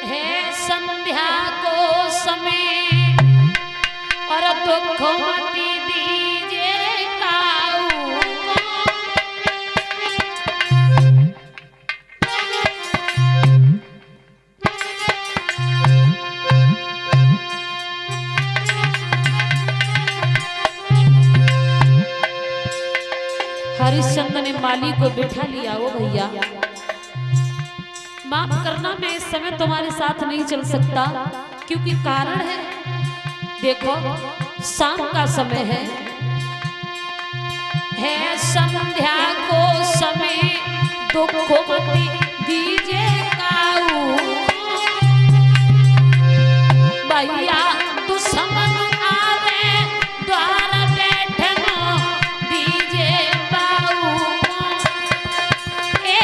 है संध्या को समय और दुख मति दीजे काऊ को। हरिश्चंद्र ने माली को बिठा लिया। ओ भैया माफ करना, मैं इस समय तुम्हारे साथ नहीं चल सकता क्योंकि कारण है, देखो शाम का समय है संध्या को समय दुख मति दीजे काऊ भैया दुश्मन आवे द्वार बैठनो दीजे बाऊ ए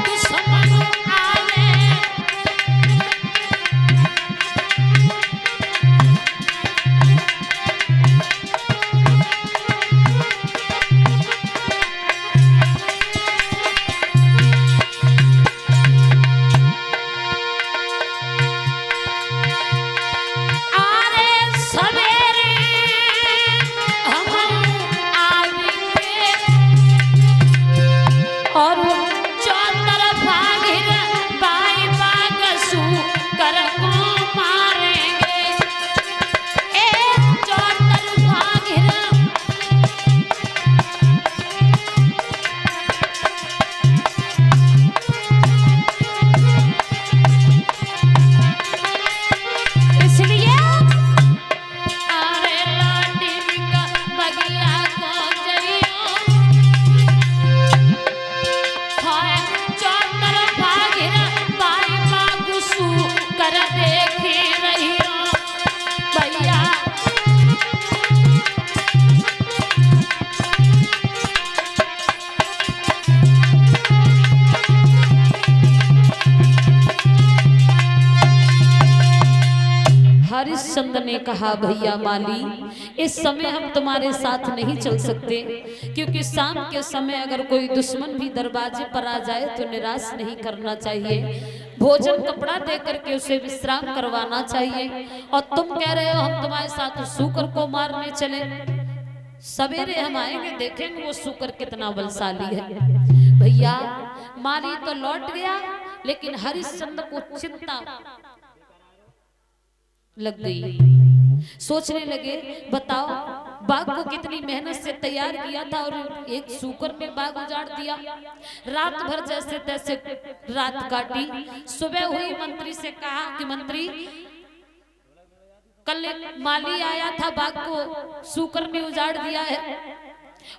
दुश्मन आवे। हरिश्चंद्र ने कहा भैया माली इस समय हम तुम्हारे साथ नहीं चल सकते क्योंकि शाम के समय अगर कोई दुश्मन भी दरवाजे पर आ जाए तो निराश नहीं करना चाहिए, भोजन कपड़ा दे करके उसे विश्राम करवाना चाहिए। और तुम कह रहे हो हम तुम्हारे साथ सूकर को मारने चले, सवेरे हम आएंगे देखेंगे वो सूकर कितना बलशाली है। भैया माली तो लौट गया लेकिन हरिश्चंद्र को चिंता लग गई। सोचने लगे बताओ बाग को कितनी मेहनत से तैयार किया था और एक सूकर ने बाग उजाड़ दिया। रात भर जैसे तैसे रात काटी, सुबह हुई मंत्री से कहा कि मंत्री कल माली आया था बाग को सूकर ने उजाड़ दिया है,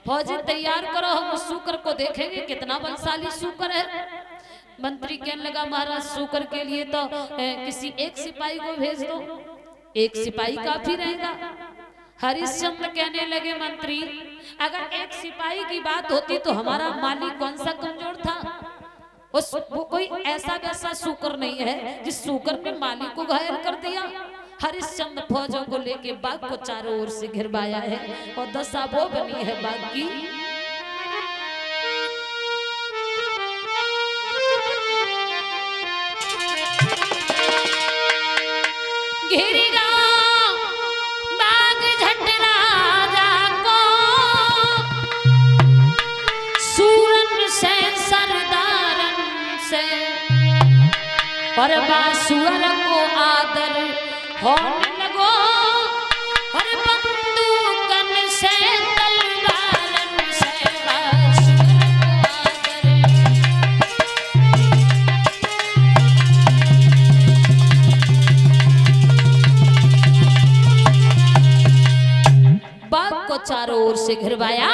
फौजी तैयार करो हम उस सूकर को देखेंगे कितना बलशाली सूकर है। मंत्री कहने लगा महाराज सूकर के लिए तो किसी एक सिपाही को भेज दो, एक सिपाही काफी रहेगा। हरिश्चंद्र कहने लगे मंत्री अगर एक सिपाही की बात होती तो हमारा माली कौन सा कमजोर था, वो कोई ऐसा वैसा सूकर नहीं है जिस सूकर ने माली को घायल कर दिया। हरिश्चंद्र फौजों को लेके बाग को चारों ओर से घिरवाया है और दशा वो बनी है बाग की। घेरेगा बाग झट राजा को सूरन से सरदारन से और बासुअर को आदर होने लगो और बंदूकन से तलवारन से बासुअर को चारों ओर से घिरवाया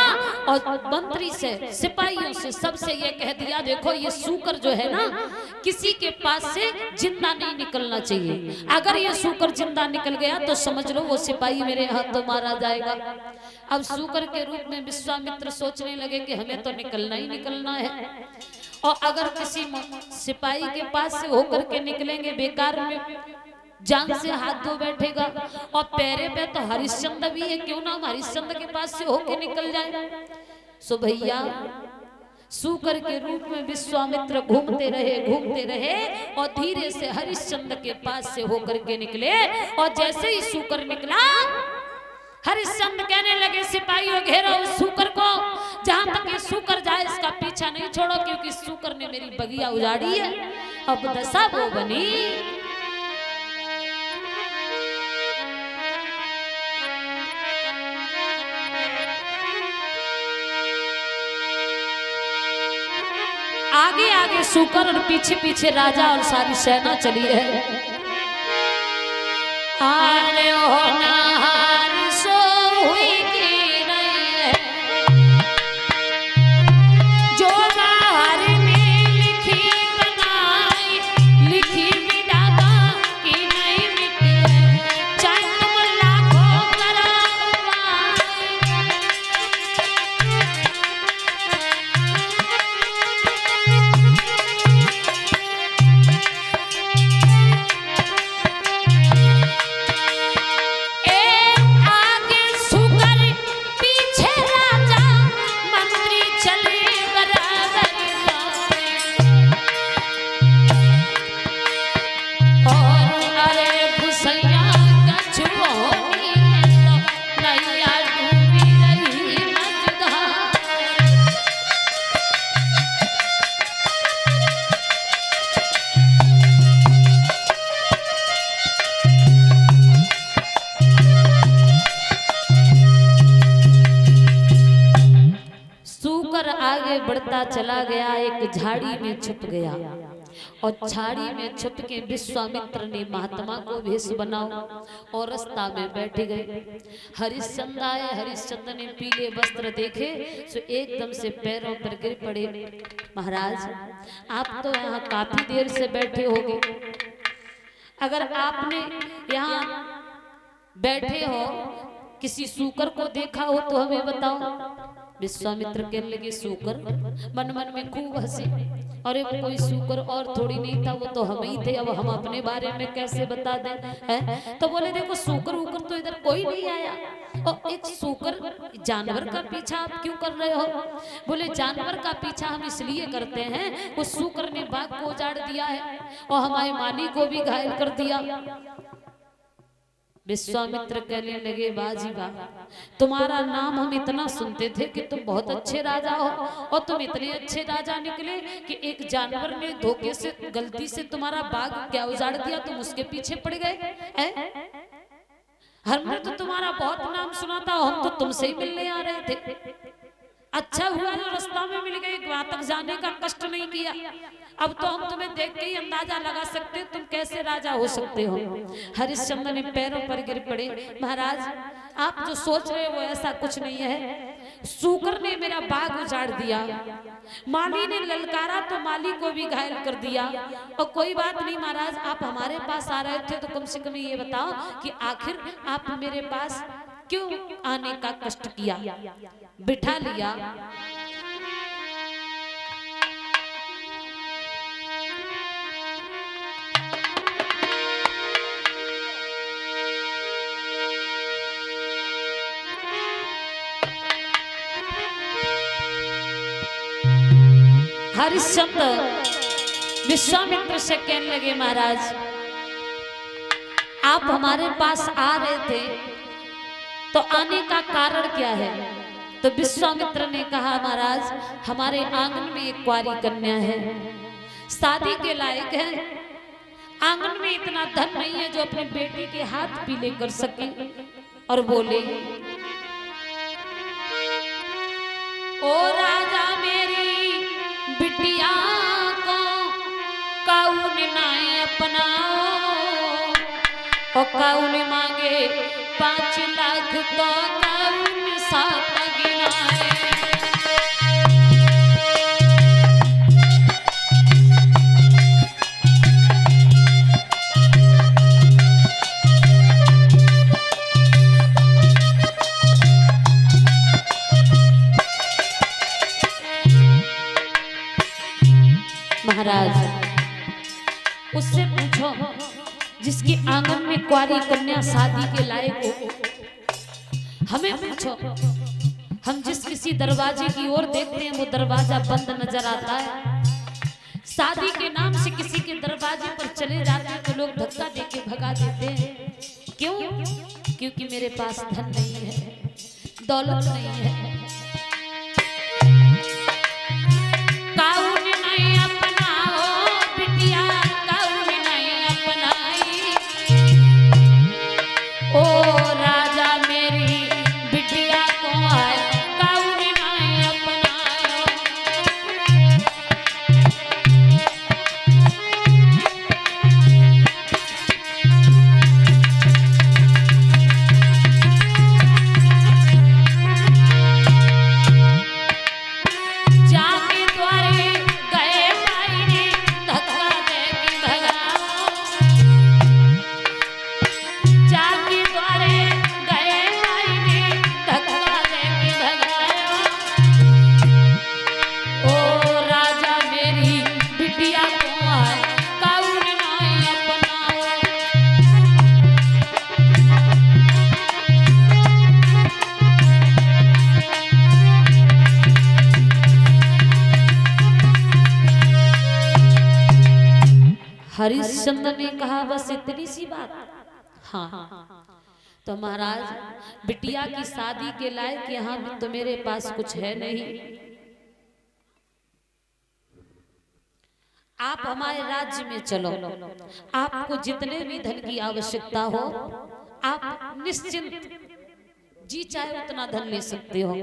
और मंत्री से सिपाहियों से सबसे ये कह दिया देखो ये सूकर जो है ना किसी के पास से जिंदा नहीं निकलना चाहिए, अगर ये सूकर जिंदा निकल गया तो समझ लो वो सिपाही मेरे हाथों मारा जाएगा। अब सूकर के रूप में विश्वामित्र सोचने लगे कि हमें तो निकलना ही निकलना है और अगर किसी सिपाही के पास से होकर के निकलेंगे बेकार में जान से हाथ धो बैठेगा और पैरे पे तो हरिश्चंद्र भी है, क्यों ना हम हरिश्चंद्र के पास से होके निकल जाए। सो भैया सूकर के रूप में विश्वामित्र घूमते रहे और धीरे से हरिश्चंद्र के पास से होकर के निकले। और जैसे ही सूकर निकला, हरिश्चंद्र कहने लगे सिपाहियों घेरो उस सूकर को, जहां तक ये सूकर जाए इसका पीछा नहीं छोड़ो, क्योंकि सूकर ने मेरी बगिया उजाड़ी है। अब दशा वो बनी आगे आगे सूकर और पीछे पीछे राजा और सारी सेना चली है। आरे ओ नहार सो हुई की रही है, जो बाहर में लिखी बनाई, लिखी विधाता की नहीं मिटी है, चाहे तुम लाखों करो बढ़ता चला गया, एक झाड़ी में छुप गया और झाड़ी में छुप के विश्वामित्र ने महात्मा को भेष बनाओ और रास्ता में बैठ गए। हरिश्चंद्र आए, हरिश्चंद्र ने पीले वस्त्र देखे तो एकदम से पैरों पर गिर पड़े। महाराज आप तो यहाँ काफी देर से बैठे होंगे, अगर आपने यहाँ बैठे हो किसी सूकर को देखा हो तो हमें बताओ। विश्वामित्र कहने लगे सूकर? मन मन में खूब हंसी, अरे वो कोई सूकर और थोड़ी नहीं था, वो तो हम ही थे, अब हम अपने बारे में कैसे बता दें है? तो बोले देखो सूकर ऊकर तो इधर कोई नहीं आया, और एक सूकर जानवर का पीछा आप क्यों कर रहे हो? बोले जानवर का पीछा हम इसलिए करते हैं, उस सूकर ने बाघ को उजाड़ दिया है और हमारे माली को भी घायल कर दिया। विश्वामित्र कहने लगे बाजी वाह, तुम्हारा नाम हम इतना सुनते थे कि तुम बहुत अच्छे राजा हो, और तुम इतने अच्छे राजा निकले कि एक जानवर ने धोखे से गलती से तुम्हारा बाग क्या उजाड़ दिया, तुम उसके पीछे पड़ गए। हमने तो तुम्हारा बहुत नाम सुना था, हम तो तुमसे ही मिलने आ रहे थे। अच्छा हुआ जो रास्ता में मिल गए, वहां तक जाने का कष्ट नहीं किया। अब तो हम तुम्हें देख के ही अंदाजा लगा सकते तुम कैसे राजा हो सकते हो। हरिश्चंद्र ने पैरों पर गिर पड़े। महाराज आप जो सोच रहे हो ऐसा कुछ नहीं है, सूकर ने मेरा बाग उजाड़ दिया, माली ने ललकारा तो माली को भी घायल कर दिया, और कोई बात नहीं महाराज, आप हमारे पास आ रहे थे तो कम से कम ये बताओ कि आखिर आप मेरे पास क्यों आने का कष्ट किया, बिठा लिया। हरिश्चंद्र विश्वामित्र से कहने लगे महाराज आप हमारे पास आ रहे थे तो आने का कारण क्या है? तो विश्वामित्र ने कहा महाराज हमारे आंगन में एक कुंवारी कन्या है, शादी के लायक है, आंगन में इतना धन नहीं है जो अपने बेटे के हाथ पीले कर सके। और बोले ओ राजा मेरी बिटिया को कौन नाय अपनाओ, और कौन मांगे 5 लाख तो कौन साथ गिनाए। महाराज उससे पूछो जिसके आंगन में कुंवारी कन्या शादी के लायक हो, हमें पूछो। हम जिस किसी दरवाजे की ओर देखते हैं वो दरवाजा बंद नजर आता है। शादी के नाम से किसी के दरवाजे पर चले जाते हैं तो लोग धक्का देके भगा देते हैं। क्यों? क्योंकि मेरे पास धन नहीं है, दौलत नहीं है। काउन नहीं अपनाओ बिटिया, काउन नहीं अपनाई, ओ राजा मेरी बिटिया को आए काउन नहीं अपनाओ। जाके द्वारे गए भाई ने धक्का दे के भगाओ, जाके द्वारे गए भाई ने धक्का दे के भगाओ, ओ राजा मेरी बिटिया को आए काउन नहीं अपनाओ। हरिश्चंद्र ने कहा बस इतनी सी बात। हाँ, तो महाराज बिटिया की शादी के लायक यहाँ भी तो मेरे पास कुछ है नहीं। आप हमारे राज्य में चलो, आपको जितने भी धन की आवश्यकता हो आप निश्चिंत जी चाहे उतना धन ले सकते हो।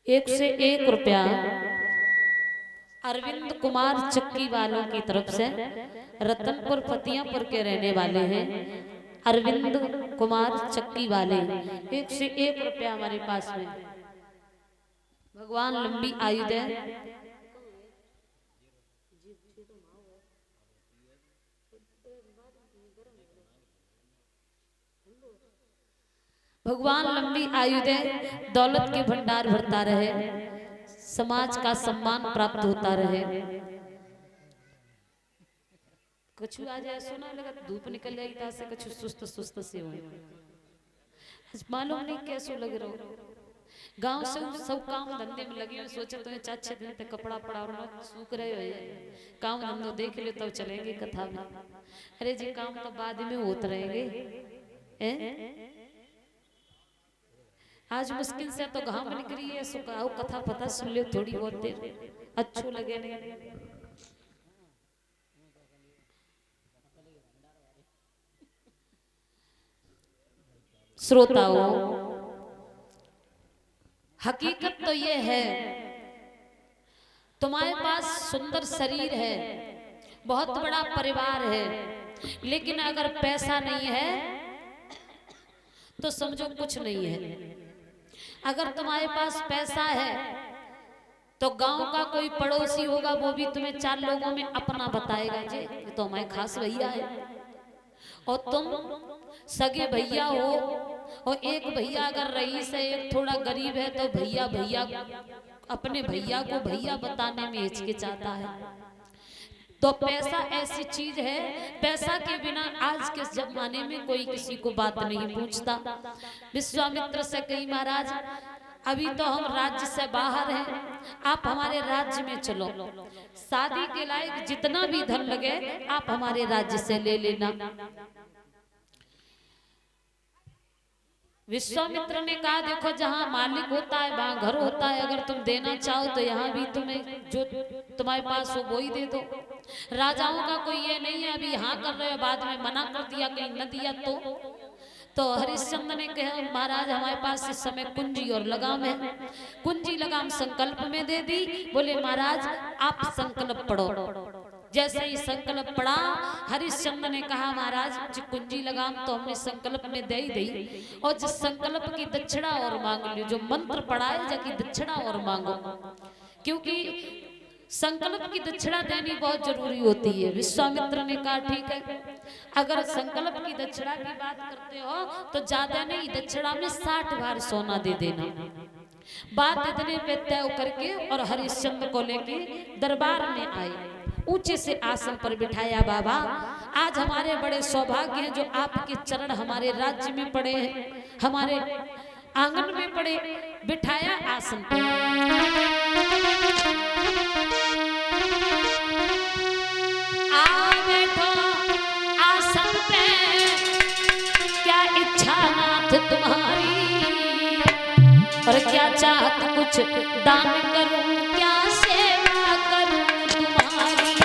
एक से एक रुपया अरविंद कुमार चक्की वालों की तरफ से, रतनपुर फतियापुर के रहने वाले हैं अरविंद कुमार चक्की वाले। एक से एक रुपया हमारे पास में। भगवान लंबी आयु दे। भगवान लंबी आयु दे, दौलत के भंडार भरता रहे, समाज का सम्मान प्राप्त होता रहे। कुछ आ जाए सुना लगा धूप निकल जाएगी तार से कुछ सुस्त सुस्त से हो, मालूम नहीं कैसे लग रहा हो। गांव से सब काम धंधे में लगे हुए, सोचा तो 4-6 दिन तक कपड़ा पड़ा और सूख रहे हो, काम धंधो देख ले तब चलेंगे कथा में। अरे जी काम तो बाद में होते रहेंगे। आज मुश्किल से तो घाम निकली है, सुखाओ कथा पता सुन ले थोड़ी बहुत देर, अच्छो लगे नहीं। श्रोताओं, हकीकत तो ये है तुम्हारे पास सुंदर शरीर है, बहुत बड़ा परिवार है, लेकिन अगर पैसा नहीं है तो समझो कुछ नहीं है। अगर तुम्हारे पास पैसा है तो गांव का कोई पड़ोसी होगा वो भी तुम्हें 4 लोगों में अपना बताएगा, जी ये तो हमारे खास भैया है। और तुम सगे भैया हो और एक भैया अगर रईस है, एक थोड़ा गरीब है तो भैया भैया अपने भैया को भैया बताने में हिचकिचाता है। तो पैसा ऐसी चीज है, पैसा के बिना आज के जमाने में कोई किसी को बात नहीं पूछता। विश्वामित्र से कही महाराज अभी तो हम राज्य से बाहर हैं, आप हमारे राज्य में चलो, शादी के लायक जितना भी धन लगे आप हमारे राज्य से ले लेना। विश्वामित्र ने कहा देखो जहाँ मालिक होता है वहां घर होता है, अगर तुम देना चाहो तो यहाँ भी तुम्हें जो तुम्हारे पास हो वो ही दे दो। राजाओं का कोई ये नहीं है अभी यहाँ कर रहे हो बाद में मना कर दिया कहीं न दिया तो हरिश्चंद्र ने कहा महाराज हमारे पास इस समय कुंजी और लगाम है, कुंजी लगाम संकल्प में दे दी। बोले महाराज आप संकल्प पढ़ो। जैसे ही संकल्प पड़ा हरिश्चंद्र ने कहा महाराज जी कुंजी लगाम तो हमने संकल्प में दे ही दी, और जिस संकल्प की दक्षिणा और मांग ली, जो मंत्र पढ़ा है जाकी दक्षिणा और मांगो, क्योंकि संकल्प की दक्षिणा देनी बहुत जरूरी होती है। विश्वामित्र ने कहा ठीक है, अगर संकल्प की दक्षिणा की बात करते हो तो ज्यादा नहीं, दक्षिणा में 60 बार सोना दे देना। बात इतने पे तय करके और हरिश्चंद्र को लेके दरबार में आए। ऊंचे से आसन पर बिठाया। बाबा आज हमारे बड़े सौभाग्य हैं जो आपके चरण हमारे राज्य में पड़े हैं, हमारे आंगन में पड़े। बिठाया आसन पर, आ बैठो आसन पे, क्या इच्छा नाथ तुम्हारी, और क्या चाहत कुछ दान करूं, क्या सेवा करूं तुम्हारी।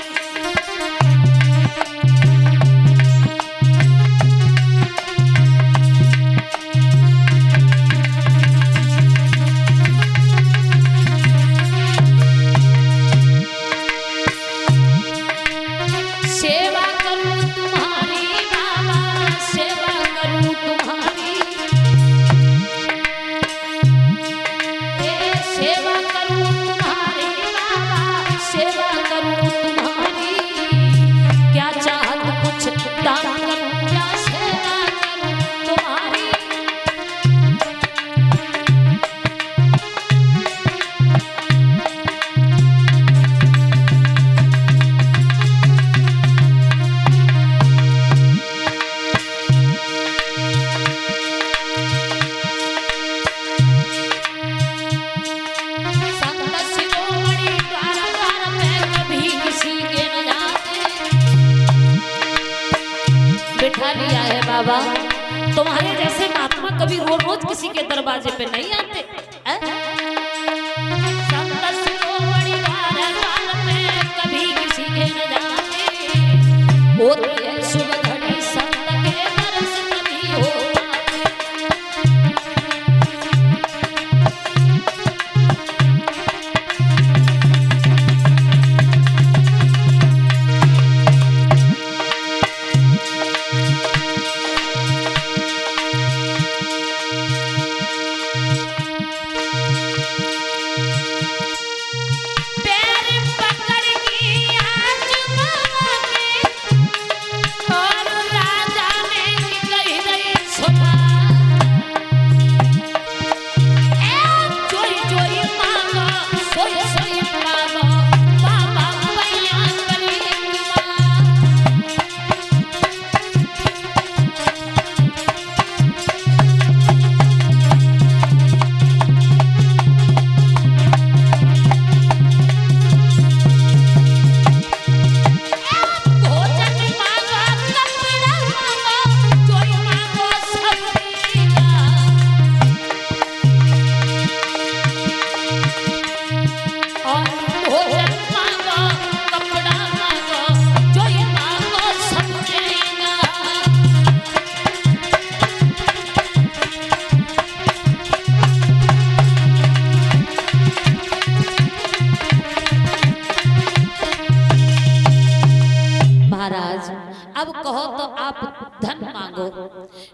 सेवा करूं तुम्हारी बाबा, सेवा करूं तुम्हारी, सेवा करूं तुम्हारी बाबा, सेवा करूं तुम्हारी, क्या चाहत कुछ दान करूं, क्या सेवा करूं तुम्हारी। बिठा लिया है बाबा, तुम्हारे जैसे महात्मा कभी रोज रोज किसी के दरवाजे पे नहीं आते। कभी किसी के न जाते, होती है सुबह घड़ी संत के दर्श तभी होता। अब कहो तो आप धन मांगो,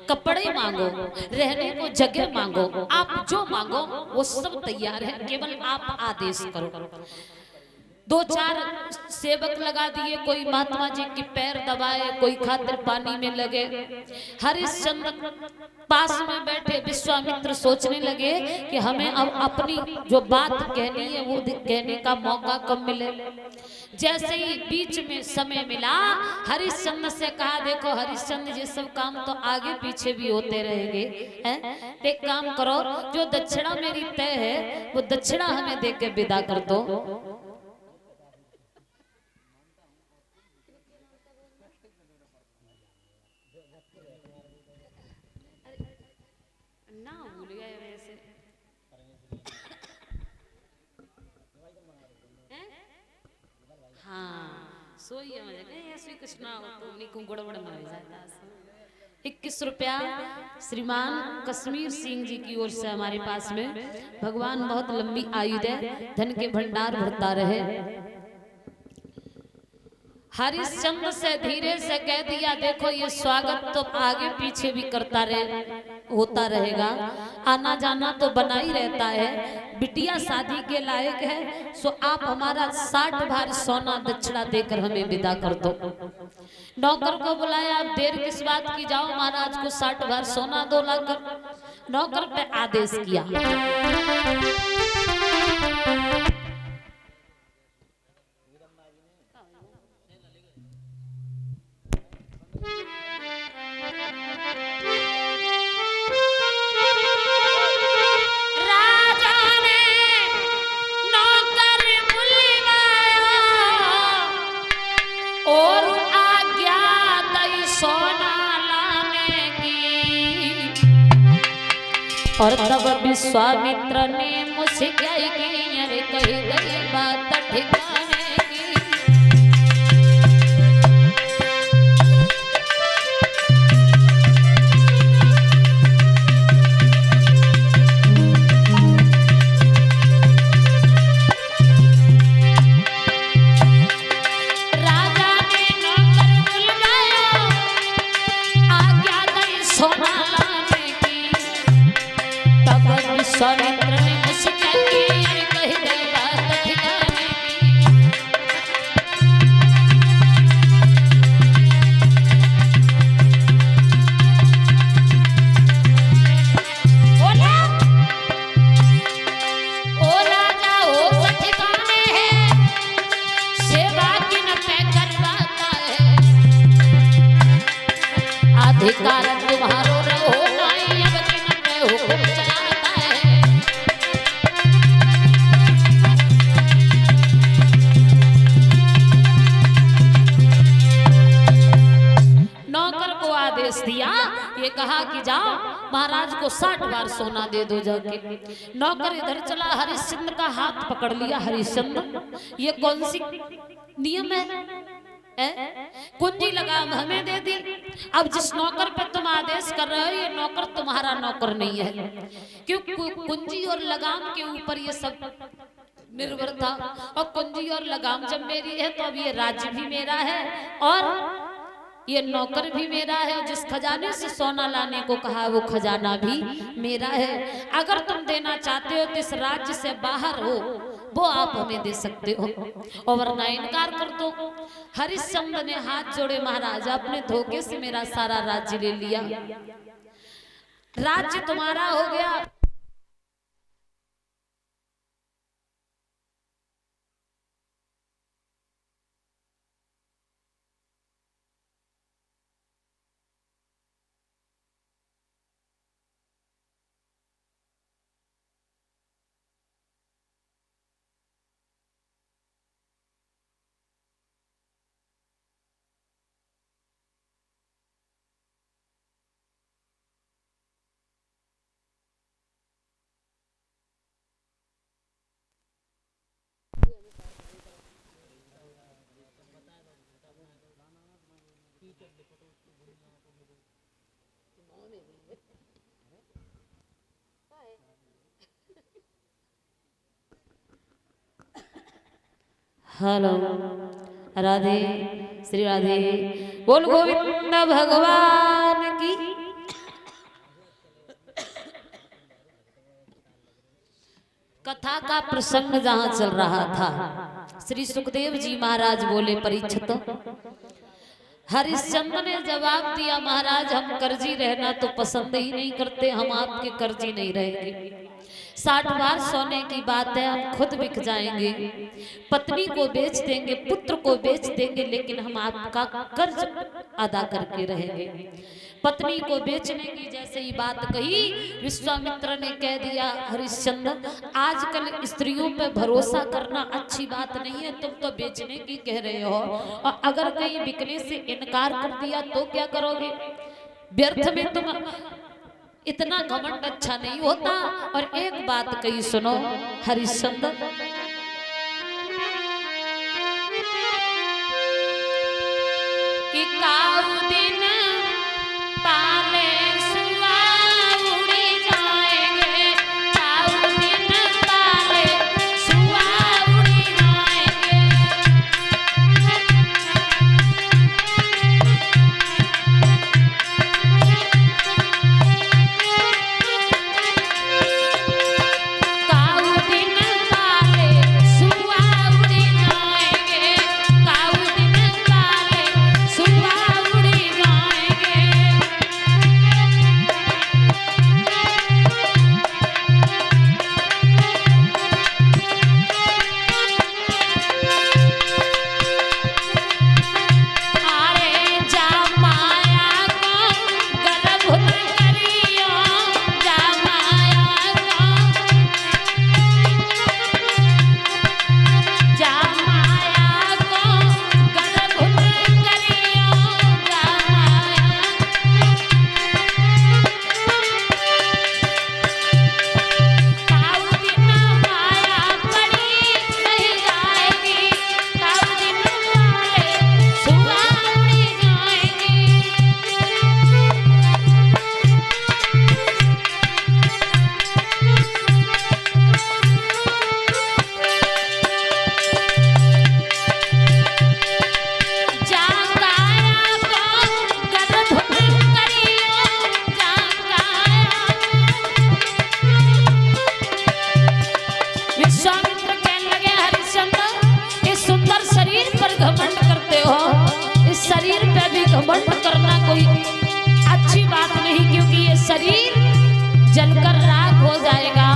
कपड़े मांगो, रहने को जगह मांगो, आप जो मांगो वो सब तैयार है, केवल आप आदेश करो। दो चार सेवक लगा दिए, कोई महात्मा जी की पैर दबाए, कोई खातिर पानी में लगे। हरिश्चंद्र पास में बैठे विश्वामित्र सोचने लगे कि हमें अब अपनी जो बात कहनी है वो कहने का मौका कब मिले। जैसे ही बीच में समय मिला, हरिश्चंद्र से कहा, देखो हरिश्चंद्र ये सब काम तो आगे पीछे भी होते रहेंगे, हैं? एक काम करो, जो दक्षिणा मेरी तय है वो दक्षिणा हमें दे के विदा कर दो। ना भूल गए वैसे। हाँ सोई श्री कृष्ण तो गड़बड़ में जाता। 21 रुपया श्रीमान कश्मीर सिंह जी की ओर से हमारे पास में। भगवान बहुत लंबी आयु दे, धन के भंडार भरता रहे। हरिश्चंद्र से धीरे से कह दिया, देखो ये स्वागत तो आगे पीछे भी करता होता रहेगा, आना जाना तो बना ही रहता है। बिटिया शादी के लायक है, सो आप हमारा 60 भार सोना दक्षिणा देकर हमें विदा कर दो। नौकर को बुलाया, आप देर किस बात की, जाओ महाराज को 60 भार सोना दो लाकर। नौकर पे आदेश किया। और तब विश्वामित्र ने मुझसे क्या की, अरे कही गई बात ठिकाने की। राजा ने नौकर बुलवाया, आज्ञा दी सोना लाने की। तब विश्वामित्र ने मुझसे क्या की, अरे कही गई बात ठिकाने की। बोला ओ राजा हो ठिकाने है, सेवा की न पे करवाता है। अधिकार तुम्हारो रहो नहीं, अब दिन में हुक्म चलाता है। नौकर को आदेश दिया, ये कहा कि जाओ महाराज को 60 बार सोना दे दो जाके। नौकर इधर चला, हरिश्चंद्र का हाथ पकड़ लिया। हरिश्चंद्र, ये कौन सी नियम है? कुंजी लगाम हमें दे दी। अब जिस नौकर पे तुम आदेश कर रहे हो, ये नौकर तुम्हारा नौकर नहीं है, क्योंकि कुंजी और लगाम के ऊपर ये सब निर्भर था। और कुंजी और लगाम जब मेरी है तो अब ये राज्य भी मेरा है और ये नौकर भी मेरा है। जिस खजाने से सोना लाने को कहा वो खजाना भी मेरा है। अगर तुम देना चाहते हो तो इस राज्य से बाहर हो, वो आप हमें दे सकते हो, और वरना इनकार कर दो। हरिश्चंद्र ने हाथ जोड़े, महाराज अपने धोखे से मेरा सारा राज्य ले लिया, राज्य तुम्हारा हो गया। हेलो, राधे श्री राधे, बोल गोविंद भगवान की। कथा का प्रसंग जहाँ चल रहा था, श्री सुखदेव जी महाराज बोले, परीक्षित हरिश्चंद्र ने जवाब दिया, महाराज हम कर्जी रहना तो पसंद ही नहीं करते, हम आपके कर्जी नहीं रहेंगे। 60 बार सोने की बात है, हम खुद बिक जाएंगे, पत्नी को बेच देंगे, पुत्र को बेच देंगे, लेकिन हम आपका कर्ज अदा करके रहेंगे। पत्नी को बेचने की जैसे ही बात कही, विश्वामित्र ने कह दिया, हरिश्चंद्र आजकल स्त्रियों पे भरोसा करना अच्छी बात नहीं है, तुम तो बेचने की कह रहे हो, और अगर कहीं बिकने से इनकार कर दिया तो क्या करोगे? व्यर्थ में तुम इतना घमंड अच्छा नहीं होता। और एक बात कही सुनो हरिश्चंद्र, कि काऊ दिन पाले सुआ उड़ी जाएंगे, काऊ दिन पाले सुआ उड़ी जाएंगे। काऊ दिन पाले जलकर राख हो जाएगा।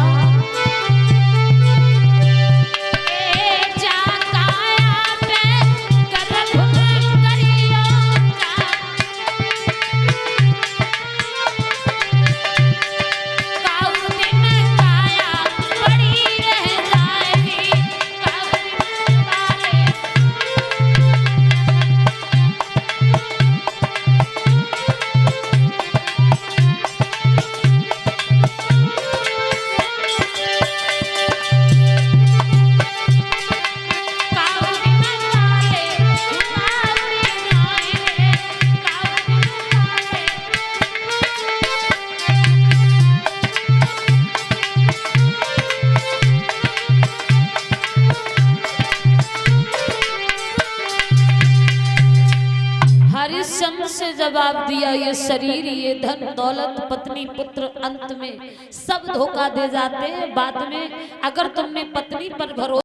हरिश्चंद्र से जवाब दिया, ये शरीर, ये धन दौलत, पत्नी पुत्र, अंत में सब धोखा दे जाते हैं। बाद में अगर तुमने पत्नी पर भरोसा